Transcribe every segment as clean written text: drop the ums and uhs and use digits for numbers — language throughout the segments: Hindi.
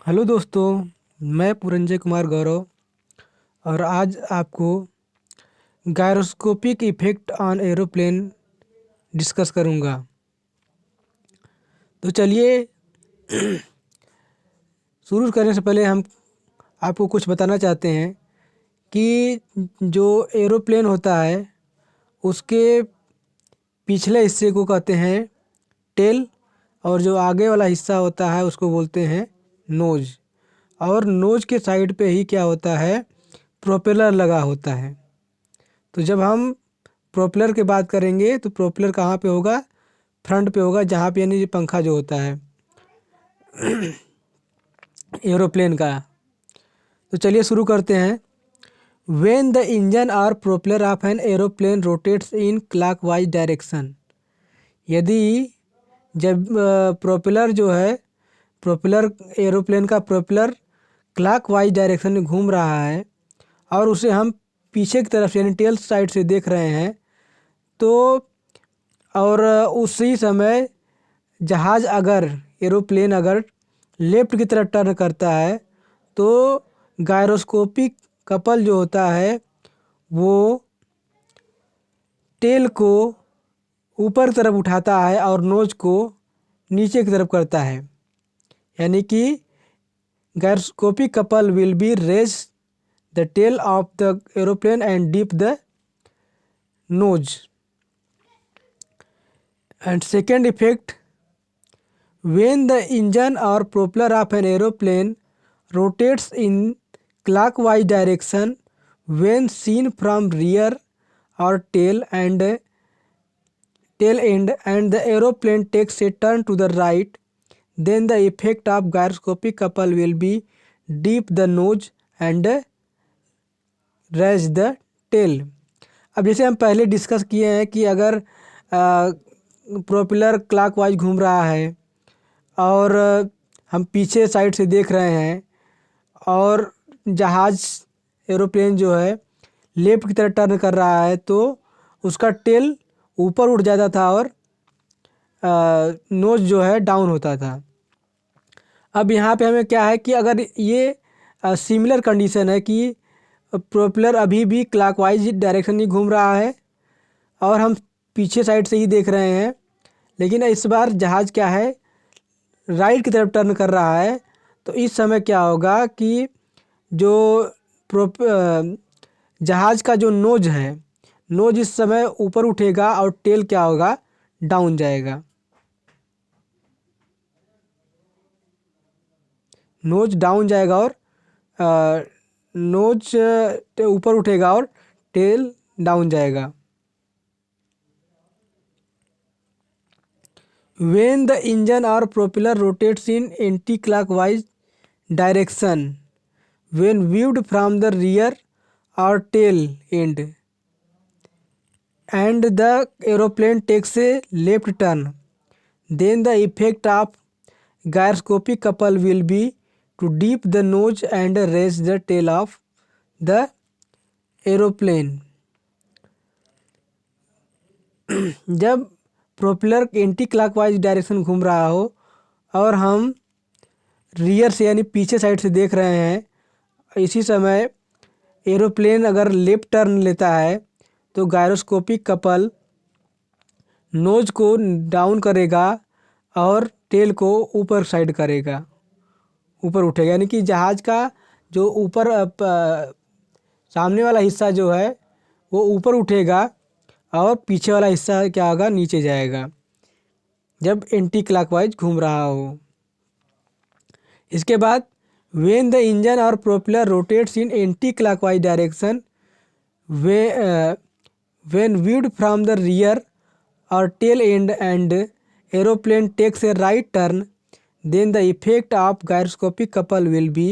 हेलो दोस्तों, मैं पुरंजय कुमार गौरव और आज आपको gyroscopic effect on aeroplane discuss करूंगा। तो चलिए, शुरू करने से पहले हम आपको कुछ बताना चाहते हैं कि जो एरोप्लेन होता है उसके पिछले हिस्से को कहते हैं टेल, और जो आगे वाला हिस्सा होता है उसको बोलते हैं नोज। और नोज के साइड पे ही क्या होता है, प्रोपेलर लगा होता है। तो जब हम प्रोपेलर की बात करेंगे तो प्रोपेलर कहाँ पे होगा, फ्रंट पे होगा, जहाँ पे यानी पंखा जो होता है एरोप्लेन का। तो चलिए शुरू करते हैं। व्हेन द इंजन और propeller of an aeroplane rotates in clockwise direction, यदि जब प्रोपेलर जो है, प्रोपेलर एरोप्लेन का प्रोपेलर क्लॉकवाइज डायरेक्शन में घूम रहा है और उसे हम पीछे की तरफ यानी टेल साइड से देख रहे हैं, तो और उसी समय जहाज़ अगर एरोप्लेन अगर लेफ़्ट की तरफ टर्न करता है तो गायरोस्कोपिक कपल जो होता है वो टेल को ऊपर की तरफ उठाता है और नोज को नीचे की तरफ करता है। यानी कि gyroscopic couple will be raise the tail of the aeroplane and dip the nose. And second effect, when the engine or propeller of an aeroplane rotates in clockwise direction when seen from rear or tail end, and the aeroplane takes a turn to the right, then the effect of gyroscopic couple will be dip the nose and raise the tail। अब जैसे हम पहले डिस्कस किए हैं कि अगर प्रोपेलर क्लॉकवाइज घूम रहा है और हम पीछे साइड से देख रहे हैं और जहाज़ एरोप्लेन जो है लेफ्ट की तरफ टर्न कर रहा है, तो उसका टेल ऊपर उठ जाता था और नोज जो है डाउन होता था। अब यहाँ पे हमें क्या है कि अगर ये सिमिलर कंडीशन है कि प्रोपेलर अभी भी क्लॉकवाइज डायरेक्शन में घूम रहा है और हम पीछे साइड से ही देख रहे हैं, लेकिन इस बार जहाज़ क्या है, राइट की तरफ टर्न कर रहा है, तो इस समय क्या होगा कि जो जहाज़ का जो नोज है, नोज इस समय ऊपर उठेगा और टेल क्या होगा, डाउन जाएगा। नोज डाउन जाएगा और नोज ऊपर उठेगा और टेल डाउन जाएगा। When the engine or propeller rotates in anti-clockwise direction when viewed from the rear or tail end, and the aeroplane takes a left turn, then the effect of gyroscopic couple will be to dip the nose and raise the tail of the aeroplane। जब प्रोपेलर एंटी क्लॉकवाइज डायरेक्शन घूम रहा हो और हम रियर से यानी पीछे साइड से देख रहे हैं, इसी समय एरोप्लेन अगर लेफ्ट टर्न लेता है तो गायरोस्कोपिक कपल नोज को डाउन करेगा और टेल को ऊपर साइड करेगा, ऊपर उठेगा। यानी कि जहाज़ का जो ऊपर सामने वाला हिस्सा जो है वो ऊपर उठेगा और पीछे वाला हिस्सा क्या होगा, नीचे जाएगा, जब एंटी क्लॉकवाइज घूम रहा हो। इसके बाद व्हेन द इंजन और propeller rotates in anti clockwise direction when viewed from the rear or tail end and aeroplane takes a right turn, then the effect of gyroscopic couple will be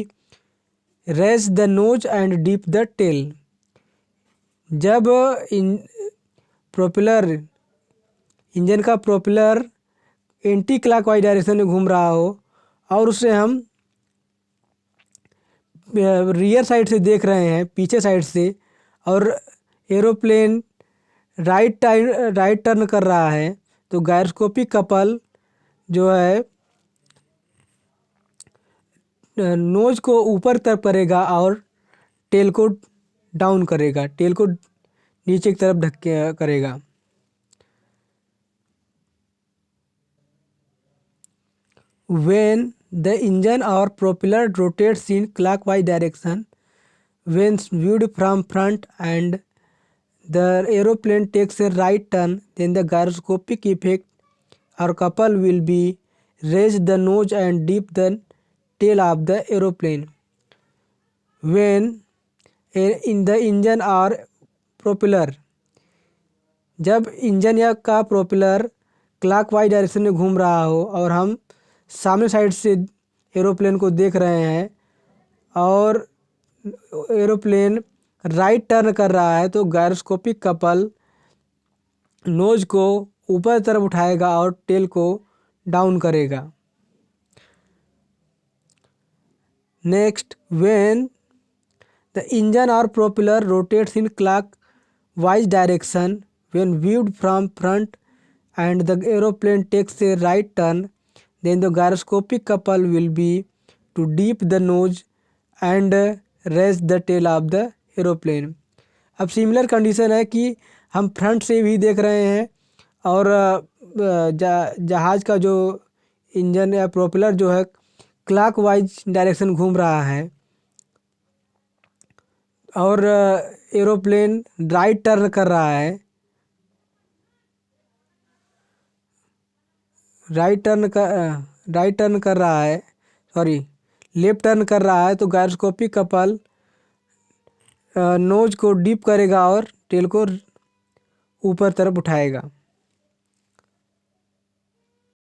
raise the nose and dip the tail। जब प्रोपेलर इंजन का प्रोपेलर एंटी क्लॉकवाइज डायरेक्शन में घूम रहा हो और उसे हम रियर साइड से देख रहे हैं, पीछे साइड से, और एरोप्लेन राइट टर्न कर रहा है, तो गायरोस्कोपिक कपल जो है नोज को ऊपर तरफ करेगा और टेल को डाउन करेगा, टेल को नीचे की तरफ धक्के करेगा। When the engine or propeller rotates in clockwise direction when viewed from front and the aeroplane takes a right turn, then the gyroscopic effect or couple will be raise the nose and dip the tail of the aeroplane. When in the engine or propeller, जब इंजन या का प्रोपेलर क्लॉकवाइज डायरेक्शन में घूम रहा हो और हम सामने साइड से एरोप्लेन को देख रहे हैं और एरोप्लेन राइट टर्न कर रहा है, तो गायरोस्कोपिक कपल नोज को ऊपर तरफ उठाएगा और टेल को डाउन करेगा। नेक्स्ट, व्हेन द इंजन और propeller rotates in clockwise direction when viewed from front and the aeroplane takes a right turn, then the gyroscopic couple will be to dip the nose and raise the tail of the aeroplane. अब सिमिलर कंडीशन है कि हम फ्रंट से भी देख रहे हैं और जहाज़ का जो इंजन या प्रोपेलर जो है क्लॉकवाइज डायरेक्शन घूम रहा है और एरोप्लेन राइट टर्न कर रहा है, लेफ्ट टर्न कर रहा है, तो गायरोस्कोपिक कपल नोज को डिप करेगा और टेल को ऊपर तरफ उठाएगा।